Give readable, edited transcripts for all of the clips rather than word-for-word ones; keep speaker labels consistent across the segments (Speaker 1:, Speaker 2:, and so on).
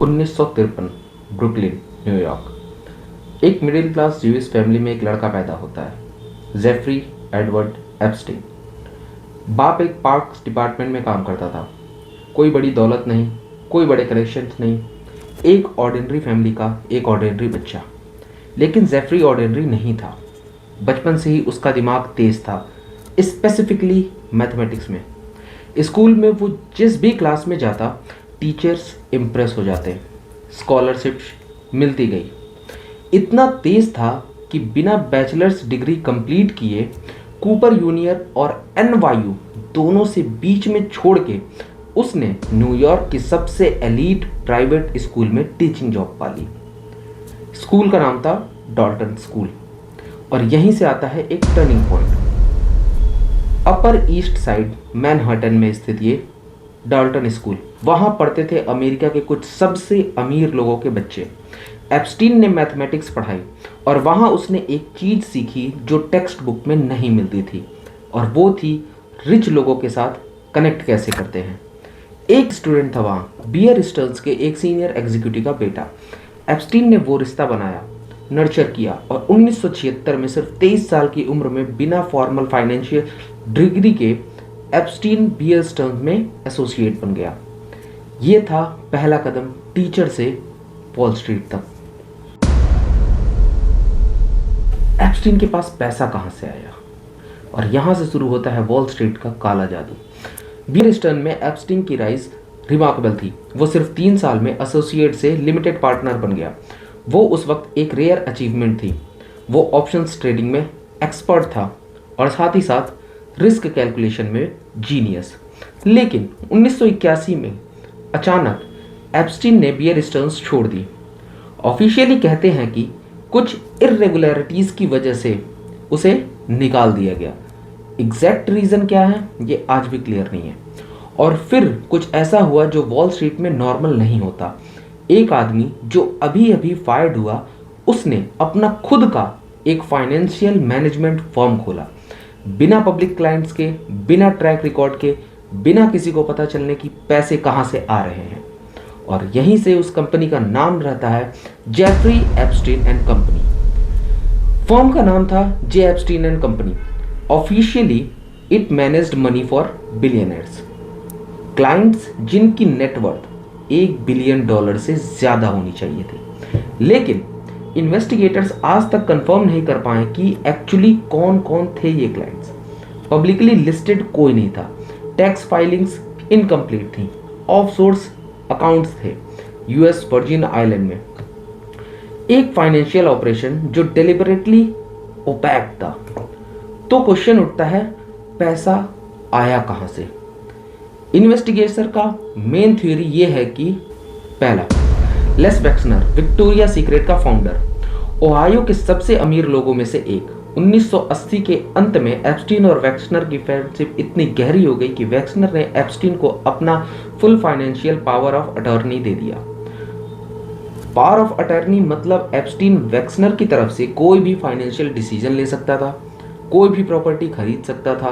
Speaker 1: 1953 Brooklyn, New York. एक middle class Jewish family में एक लड़का पैदा होता है, जेफरी एडवर्ड एप्स्टीन। बाप एक पार्क्स डिपार्टमेंट में काम करता था। कोई बड़ी दौलत नहीं, कोई बड़े कनेक्शंस नहीं, एक ऑर्डिनरी फैमिली का एक ऑर्डिनरी बच्चा। लेकिन जेफरी ऑर्डिनरी नहीं था। बचपन से ही उसका दिमाग तेज था, स्पेसिफिकली मैथमेटिक्स में। स्कूल में वो जिस भी क्लास में जाता, टीचर्स इम्प्रेस हो जाते, स्कॉलरशिप मिलती गई। इतना तेज था कि बिना बैचलर्स डिग्री कंप्लीट किए कूपर यूनियर और एनवायू दोनों से बीच में छोड़ के उसने न्यूयॉर्क की सबसे एलीट प्राइवेट स्कूल में टीचिंग जॉब पा ली। स्कूल का नाम था डॉल्टन स्कूल, और यहीं से आता है एक टर्निंग पॉइंट। अपर ईस्ट साइड मैनहट्टन में स्थित ये डाल्टन स्कूल, वहाँ पढ़ते थे अमेरिका के कुछ सबसे अमीर लोगों के बच्चे। एप्स्टीन ने मैथमेटिक्स पढ़ाई और वहाँ उसने एक चीज़ सीखी जो टेक्स्ट बुक में नहीं मिलती थी, और वो थी रिच लोगों के साथ कनेक्ट कैसे करते हैं। एक स्टूडेंट था वहाँ, बियर स्टर्न्स के एक सीनियर एग्जीक्यूटिव का बेटा। एप्स्टीन ने वो रिश्ता बनाया, नर्चर किया, और 1976 में सिर्फ 23 साल की उम्र में बिना फॉर्मल फाइनेंशियल डिग्री के एप्स्टीन बियर स्टर्न्स में एसोसिएट बन गया। ये था पहला कदम टीचर से वॉल स्ट्रीट तक। एप्स्टीन के पास पैसा कहाँ से आया, और यहाँ से शुरू होता है वॉल स्ट्रीट का काला जादू। बियर स्टर्न में एप्स्टीन की राइज रिमार्केबल थी। वो सिर्फ 3 साल में एसोसिएट से लिमिटेड पार्टनर बन गया। वो उस वक्त एक रेयर अचीवमेंट थी। वो ऑप्शंस ट्रेडिंग में एक्सपर्ट था और साथ ही साथ रिस्क कैलकुलेशन में जीनियस। लेकिन 1981 में अचानक एप्स्टीन ने बियर स्टर्न्स छोड़ दी। ऑफिशियली कहते हैं कि कुछ इर्रेगुलरिटीज़ की वजह से उसे निकाल दिया गया। एग्जैक्ट रीज़न क्या है ये आज भी क्लियर नहीं है। और फिर कुछ ऐसा हुआ जो वॉल स्ट्रीट में नॉर्मल नहीं होता। एक आदमी जो अभी अभी फायर्ड हुआ, उसने अपना खुद का एक फाइनेंशियल मैनेजमेंट फर्म खोला, बिना पब्लिक क्लाइंट्स के, बिना ट्रैक रिकॉर्ड के, बिना किसी को पता चलने की पैसे कहाँ से आ रहे हैं। और यहीं से उस कंपनी का नाम रहता है Jeffrey Epstein and company. Firm का नाम था J Epstein and company. Officially it managed money for billionaires, clients जिनकी नेटवर्थ $1 बिलियन से ज़्यादा होनी चाहिए थी। लेकिन इन्वेस्टिगेटर्स आज तक कंफर्म नहीं कर पाए कि एक्चुअली कौन कौन थे ये क्लाइंट्स। पब्लिकली लिस्टेड कोई नहीं था, टैक्स फाइलिंग्स इनकम्प्लीट थी, ऑफशोर्स अकाउंट्स थे यूएस वर्जिन आइलैंड में। एक फाइनेंशियल ऑपरेशन जो डेलिबरेटली ओपैक था। तो क्वेश्चन उठता है, पैसा आया कहां से? इन्वेस्टिगेशन का मेन थ्योरी ये है कि पहला, लेस वैक्सनर, विक्टोरिया सीक्रेट का फाउंडर, ओहायो के सबसे अमीर लोगों में से एक। 1980 के अंत में एप्स्टीन और वैक्सनर की फ्रेंडशिप इतनी गहरी हो गई कि वैक्सनर ने एप्स्टीन को अपना full financial power of attorney दे दिया। पावर ऑफ अटॉर्नी मतलब एप्स्टीन वैक्सनर की तरफ से कोई भी फाइनेंशियल डिसीजन ले सकता था, कोई भी प्रॉपर्टी खरीद सकता था,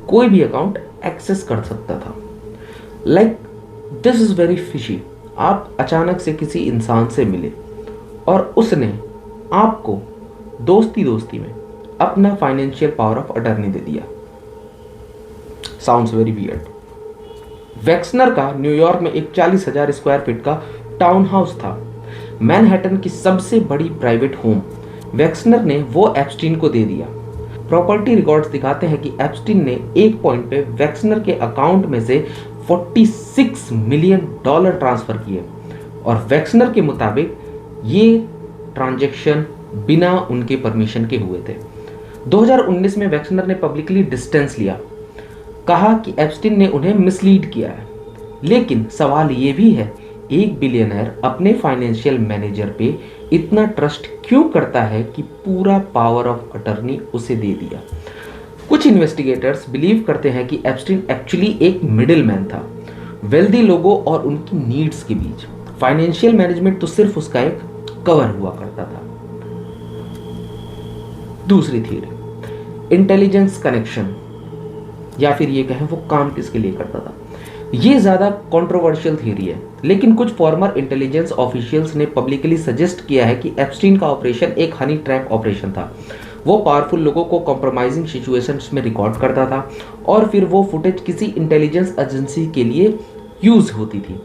Speaker 1: कोई भी अकाउंट एक्सेस कर सकता था। Like this is very fishy. आप अचानक से किसी इंसान से मिले और उसने आपको दोस्ती दोस्ती में अपना फाइनेंशियल पावर ऑफ अटॉर्नी दे दिया। Sounds very weird. वैक्सनर का न्यूयॉर्क में एक 40,000 स्क्वायर फीट का टाउन हाउस था, मैनहट्टन की सबसे बड़ी प्राइवेट होम। वैक्सनर ने वो एप्स्टीन को दे दिया। प्रॉपर्टी रिकॉर्ड्स दिखाते हैं कि एप्स्टीन ने एक पॉइंट पे वैक्सनर के अकाउंट में से $46 मिलियन ट्रांसफर किए, और वैक्सनर के मुताबिक ये ट्रांजैक्शन बिना उनके परमिशन के हुए थे। 2019 में वैक्सनर ने पब्लिकली डिस्टेंस लिया, कहा कि एप्स्टीन ने उन्हें मिसलीड किया है। लेकिन सवाल ये भी है, एक बिलियनर अपने फाइनेंशियल मैनेजर पे इतना ट्रस्ट क्यों करता है कि पूरा पावर ऑफ अटॉर्नी उसे दे दिया? कुछ इन्वेस्टिगेटर्स बिलीव करते हैं कि एप्स्टीन एक्चुअली एक मिडिल मैन था, वेल्दी लोगों और उनकी नीड्स के बीच। फाइनेंशियल मैनेजमेंट तो सिर्फ उसका एक कवर हुआ करता था। दूसरी थियरी, इंटेलिजेंस कनेक्शन, या फिर ये कहें वो काम किसके लिए करता था। ये ज़्यादा कंट्रोवर्शियल थ्योरी है, लेकिन कुछ फॉर्मर इंटेलिजेंस ऑफिशियल्स ने पब्लिकली सजेस्ट किया है कि एप्स्टीन का ऑपरेशन एक हनी ट्रैप ऑपरेशन था। वो पावरफुल लोगों को कॉम्प्रोमाइजिंग सिचुएशंस में रिकॉर्ड करता था और फिर वो फुटेज किसी इंटेलिजेंस एजेंसी के लिए यूज होती थी।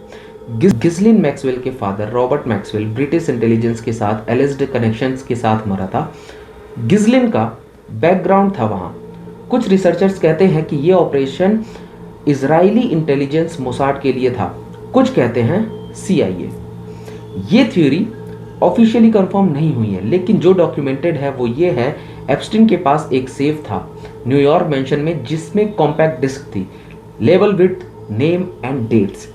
Speaker 1: गिस्लिन मैक्सवेल के father Robert Maxwell British intelligence के साथ एलिज्ड कनेक्शंस के साथ मरा था। गिस्लिन का बैकग्राउंड था वहाँ। कुछ रिसर्चर्स कहते हैं कि ये ऑपरेशन इजरायली इंटेलिजेंस मोसाड के लिए था, कुछ कहते हैं CIA। ये थ्योरी ऑफिशियली कंफर्म नहीं हुई है, लेकिन जो डॉक्यूमेंटेड है वो ये है, एप्स्टीन के पास एक सेफ था न्यूयॉर्क मैंशन में जिसमें कॉम्पैक्ट डिस्क थी, लेवल विथ नेम एंड डेट्स।